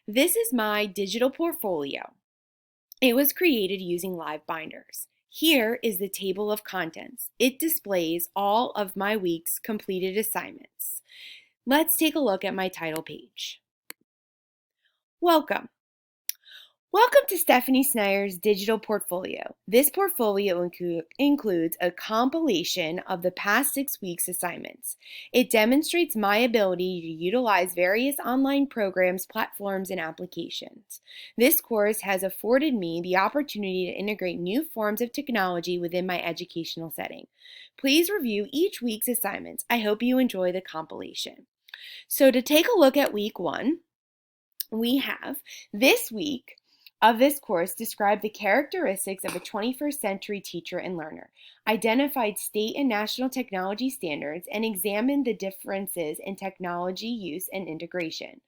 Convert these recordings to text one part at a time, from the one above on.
This is my digital portfolio. It was created using Live Binders. Here is the table of contents. It displays all of my week's completed assignments. Let's take a look at my title page. Welcome. Welcome to Stephanie Snyer's digital portfolio. This portfolio includes a compilation of the past 6 weeks' assignments. It demonstrates my ability to utilize various online programs, platforms, and applications. This course has afforded me the opportunity to integrate new forms of technology within my educational setting. Please review each week's assignments. I hope you enjoy the compilation. So to take a look at week 1, we have this week of this course described the characteristics of a 21st century teacher and learner, identified state and national technology standards, and examined the differences in technology use and integration.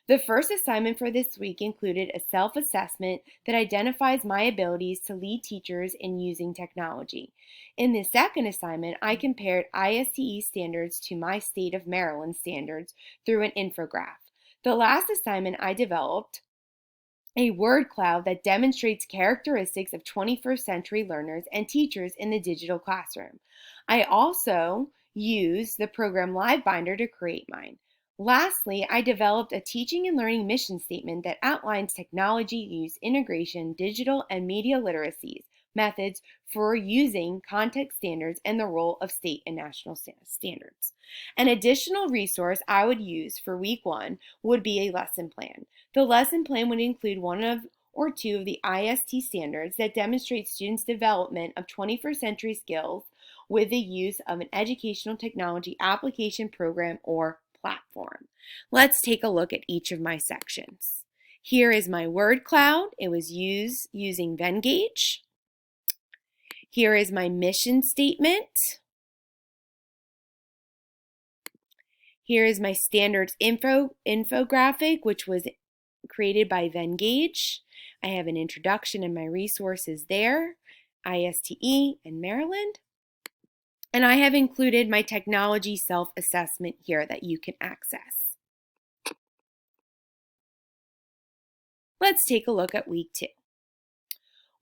The first assignment for this week included a self-assessment that identifies my abilities to lead teachers in using technology. In the second assignment, I compared ISTE standards to my state of Maryland standards through an infograph. The last assignment, I developed a word cloud that demonstrates characteristics of 21st century learners and teachers in the digital classroom. I also used the program LiveBinder to create mine. Lastly, I developed a teaching and learning mission statement that outlines technology use, integration, digital and media literacies, methods for using context standards, and the role of state and national standards. An additional resource I would use for week 1 would be a lesson plan. The lesson plan would include one of or two of the IST standards that demonstrate students' development of 21st century skills with the use of an educational technology application, program, or platform. Let's take a look at each of my sections. Here is my word cloud. It was used using Venngage. Here is my mission statement. Here is my standards infographic, which was created by Venngage. I have an introduction and my resources there, ISTE and Maryland. And I have included my technology self-assessment here that you can access. Let's take a look at week 2.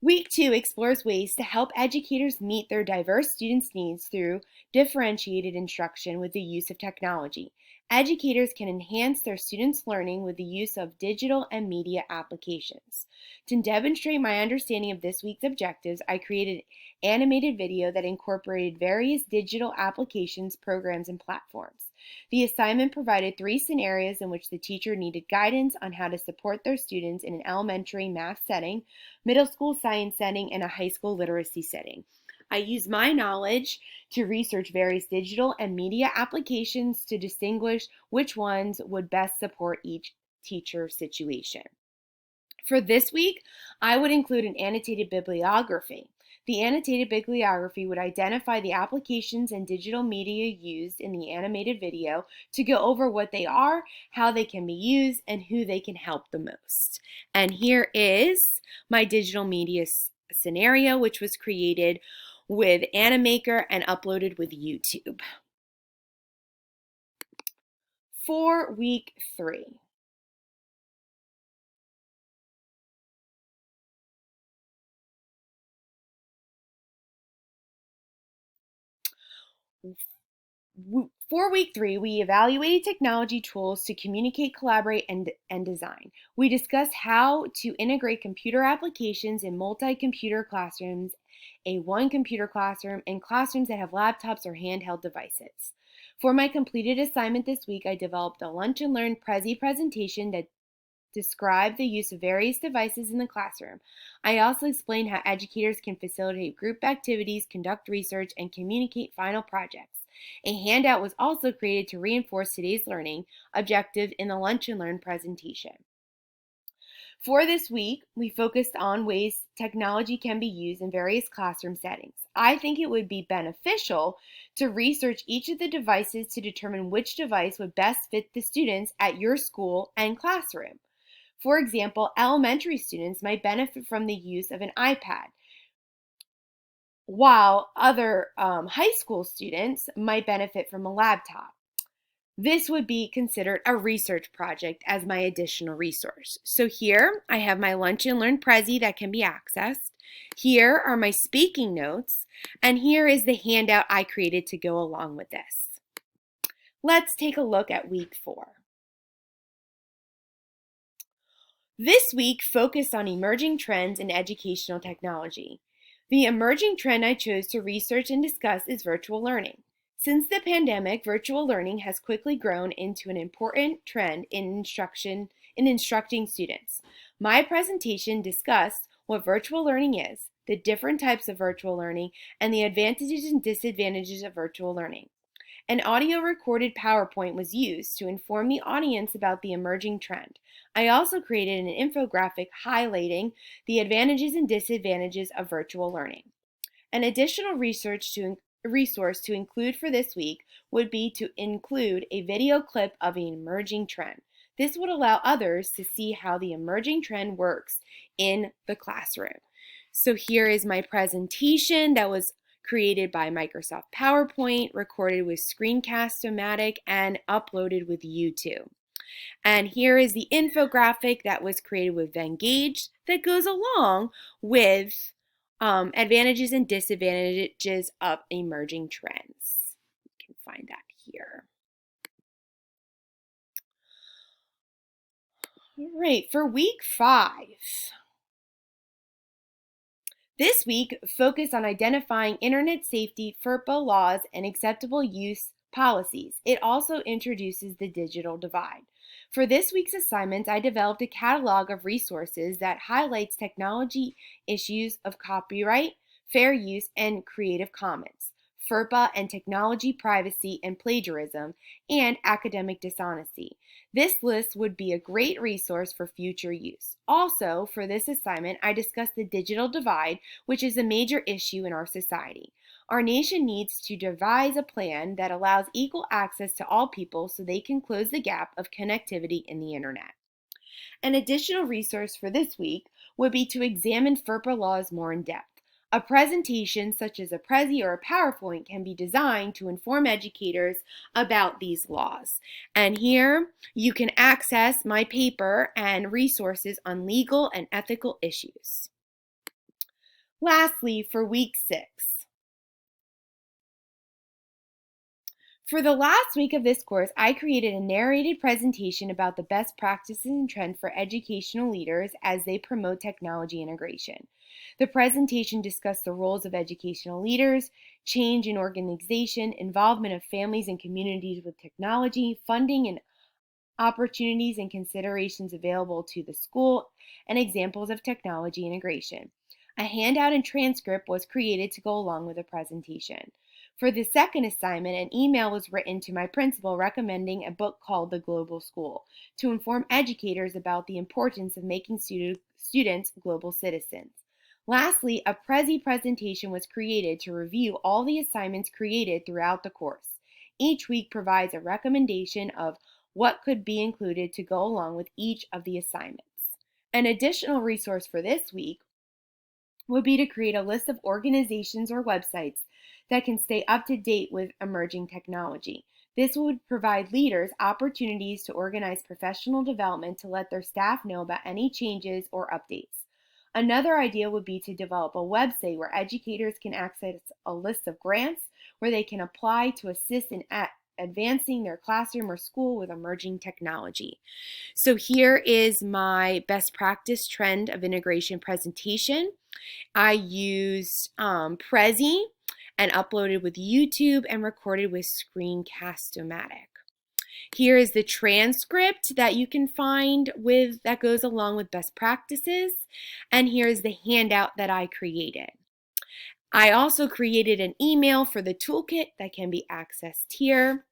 Week 2 explores ways to help educators meet their diverse students' needs through differentiated instruction with the use of technology. Educators can enhance their students' learning with the use of digital and media applications. To demonstrate my understanding of this week's objectives, I created an animated video that incorporated various digital applications, programs, and platforms. The assignment provided 3 scenarios in which the teacher needed guidance on how to support their students in an elementary math setting, middle school science setting, and a high school literacy setting. I used my knowledge to research various digital and media applications to distinguish which ones would best support each teacher situation. For this week, I would include an annotated bibliography. The annotated bibliography would identify the applications and digital media used in the animated video to go over what they are, how they can be used, and who they can help the most. And here is my digital media scenario, which was created with Animaker and uploaded with YouTube. For week 3. For week 3, we evaluated technology tools to communicate, collaborate, and design. We discussed how to integrate computer applications in multi-computer classrooms, a one-computer classroom, and classrooms that have laptops or handheld devices. For my completed assignment this week, I developed a Lunch and Learn Prezi presentation that described the use of various devices in the classroom. I also explained how educators can facilitate group activities, conduct research, and communicate final projects. A handout was also created to reinforce today's learning objective in the Lunch and Learn presentation. For this week, we focused on ways technology can be used in various classroom settings. I think it would be beneficial to research each of the devices to determine which device would best fit the students at your school and classroom. For example, elementary students might benefit from the use of an iPad, while other high school students might benefit from a laptop. this would be considered a research project as my additional resource. So here I have my Lunch and Learn Prezi that can be accessed. Here are my speaking notes, and here is the handout I created to go along with this. Let's take a look at week 4. This week focused on emerging trends in educational technology. The emerging trend I chose to research and discuss is virtual learning. Since the pandemic, virtual learning has quickly grown into an important trend in instructing students. My presentation discussed what virtual learning is, the different types of virtual learning, and the advantages and disadvantages of virtual learning. An audio recorded PowerPoint was used to inform the audience about the emerging trend. I also created an infographic highlighting the advantages and disadvantages of virtual learning. An additional resource to include for this week would be to include a video clip of an emerging trend. This would allow others to see how the emerging trend works in the classroom. So here is my presentation that was created by Microsoft PowerPoint, recorded with Screencast-O-Matic, and uploaded with YouTube. And here is the infographic that was created with Venngage that goes along with advantages and disadvantages of emerging trends. You can find that here. All right, for week 5. This week focused on identifying internet safety, FERPA laws, and acceptable use policies. It also introduces the digital divide. For this week's assignments, I developed a catalog of resources that highlights technology issues of copyright, fair use, and Creative Commons, FERPA and technology privacy and plagiarism, and academic dishonesty. This list would be a great resource for future use. Also, for this assignment, I discussed the digital divide, which is a major issue in our society. Our nation needs to devise a plan that allows equal access to all people so they can close the gap of connectivity in the internet. An additional resource for this week would be to examine FERPA laws more in depth. A presentation such as a Prezi or a PowerPoint can be designed to inform educators about these laws. And here you can access my paper and resources on legal and ethical issues. Lastly, for week 6. For the last week of this course, I created a narrated presentation about the best practices and trends for educational leaders as they promote technology integration. The presentation discussed the roles of educational leaders, change in organization, involvement of families and communities with technology, funding and opportunities and considerations available to the school, and examples of technology integration. A handout and transcript was created to go along with the presentation. For the second assignment, an email was written to my principal recommending a book called The Global School to inform educators about the importance of making students global citizens. Lastly, a Prezi presentation was created to review all the assignments created throughout the course. Each week provides a recommendation of what could be included to go along with each of the assignments. An additional resource for this week would be to create a list of organizations or websites that can stay up to date with emerging technology. This would provide leaders opportunities to organize professional development to let their staff know about any changes or updates. Another idea would be to develop a website where educators can access a list of grants where they can apply to assist in advancing their classroom or school with emerging technology. So here is my best practice trend of integration presentation. I used Prezi and uploaded with YouTube and recorded with Screencast-O-Matic. Here is the transcript that you can find that goes along with best practices, and here is the handout that I created. I also created an email for the toolkit that can be accessed here.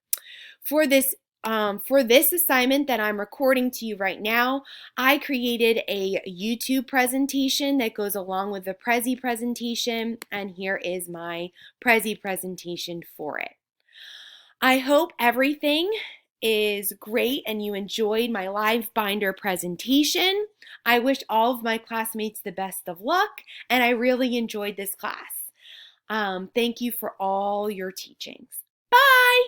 For this assignment that I'm recording to you right now, I created a YouTube presentation that goes along with the Prezi presentation, and here is my Prezi presentation for it. I hope everything is great and you enjoyed my live binder presentation. I wish all of my classmates the best of luck, and I really enjoyed this class. Thank you for all your teachings. Bye!